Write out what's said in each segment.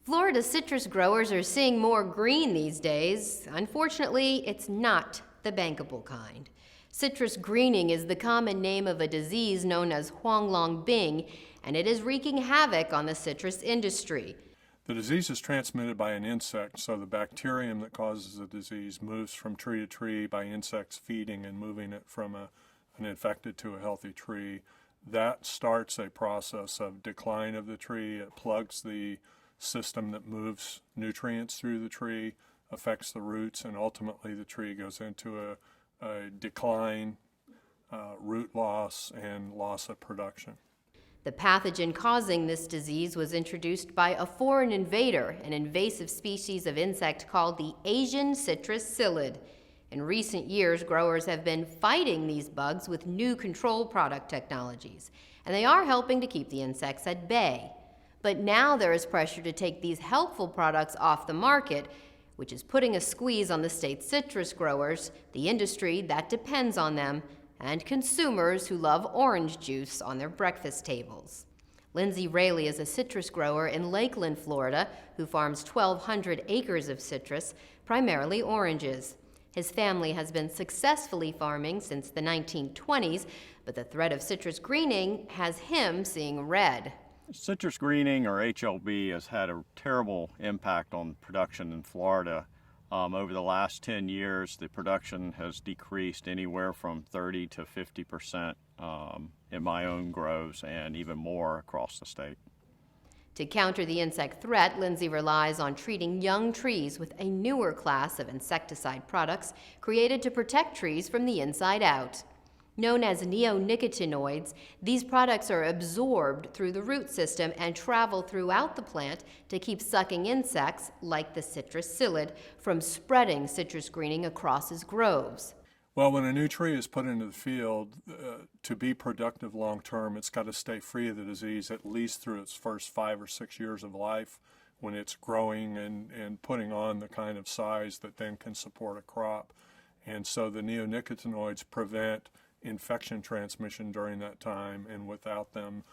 Florida citrus growers are seeing more green these days. Unfortunately, it's not the bankable kind. Citrus greening is the common name of a disease known as Huanglongbing, and it is wreaking havoc on the citrus industry. The disease is transmitted by an insect, so the bacterium that causes the disease moves from tree to tree by insects feeding and moving it from an infected to a healthy tree. That starts a process of decline of the tree. It plugs the system that moves nutrients through the tree, affects the roots, and ultimately the tree goes into a decline, root loss, and loss of production. The pathogen causing this disease was introduced by a foreign invader, an invasive species of insect called the Asian citrus psyllid. In recent years, growers have been fighting these bugs with new control product technologies, and they are helping to keep the insects at bay. But now there is pressure to take these helpful products off the market, which is putting a squeeze on the state's citrus growers, the industry that depends on them, and consumers who love orange juice on their breakfast tables. Lindsay Raley is a citrus grower in Lakeland, Florida, who farms 1,200 acres of citrus, primarily oranges. His family has been successfully farming since the 1920s, but the threat of citrus greening has him seeing red. Citrus greening, or HLB, has had a terrible impact on production in Florida. Over the last 10 years, the production has decreased anywhere from 30 to 50% in my own groves, and even more across the state. To counter the insect threat, Lindsay relies on treating young trees with a newer class of insecticide products created to protect trees from the inside out. Known as neonicotinoids, these products are absorbed through the root system and travel throughout the plant to keep sucking insects, like the citrus psyllid, from spreading citrus greening across his groves. Well, when a new tree is put into the field, to be productive long term, it's got to stay free of the disease at least through its first 5 or 6 years of life, when it's growing and putting on the kind of size that then can support a crop. And so the neonicotinoids prevent infection transmission during that time, and without them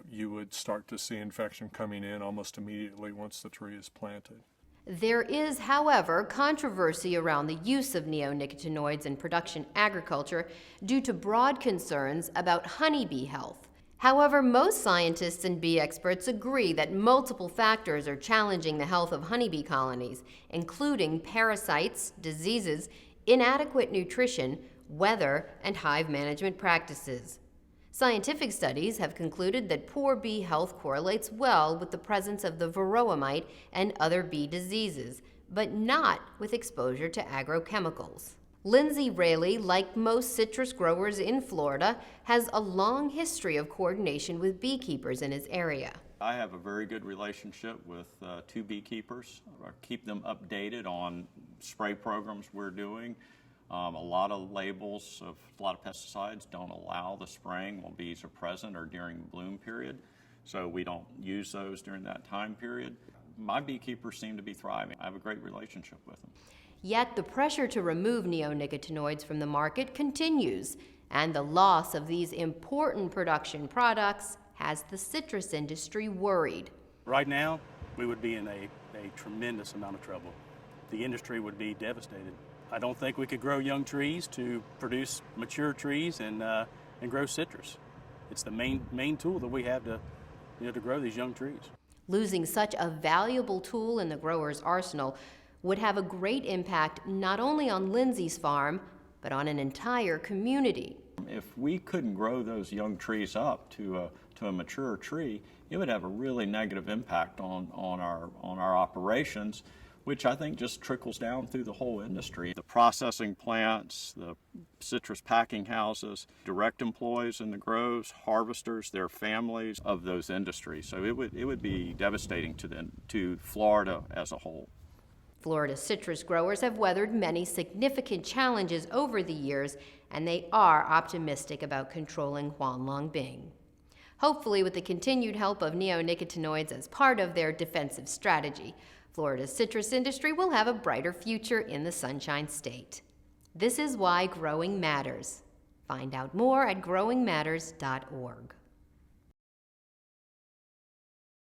you would start to see infection coming in almost immediately once the tree is planted. There is, however, controversy around the use of neonicotinoids in production agriculture due to broad concerns about honeybee health. However, most scientists and bee experts agree that multiple factors are challenging the health of honeybee colonies, including parasites, diseases, inadequate nutrition, weather, and hive management practices. Scientific studies have concluded that poor bee health correlates well with the presence of the varroa mite and other bee diseases, but not with exposure to agrochemicals. Lindsay Raley, like most citrus growers in Florida, has a long history of coordination with beekeepers in his area. I have a very good relationship with 2 beekeepers. I keep them updated on spray programs we're doing. A lot of labels of a lot of pesticides don't allow the spraying while bees are present or during the bloom period, so we don't use those during that time period. My beekeepers seem to be thriving. I have a great relationship with them. Yet the pressure to remove neonicotinoids from the market continues, and the loss of these important production products has the citrus industry worried. Right now, we would be in a tremendous amount of trouble. The industry would be devastated. I don't think we could grow young trees to produce mature trees and grow citrus. It's the main tool that we have to grow these young trees. Losing such a valuable tool in the grower's arsenal would have a great impact not only on Lindsay's farm, but on an entire community. If we couldn't grow those young trees up to a mature tree, it would have a really negative impact on our operations, which I think just trickles down through the whole industry. The processing plants, the citrus packing houses, direct employees in the groves, harvesters, their families of those industries. So it would be devastating to Florida as a whole. Florida citrus growers have weathered many significant challenges over the years, and they are optimistic about controlling Huanglongbing. Hopefully, with the continued help of neonicotinoids as part of their defensive strategy, Florida's citrus industry will have a brighter future in the Sunshine State. This is why growing matters. Find out more at growingmatters.org.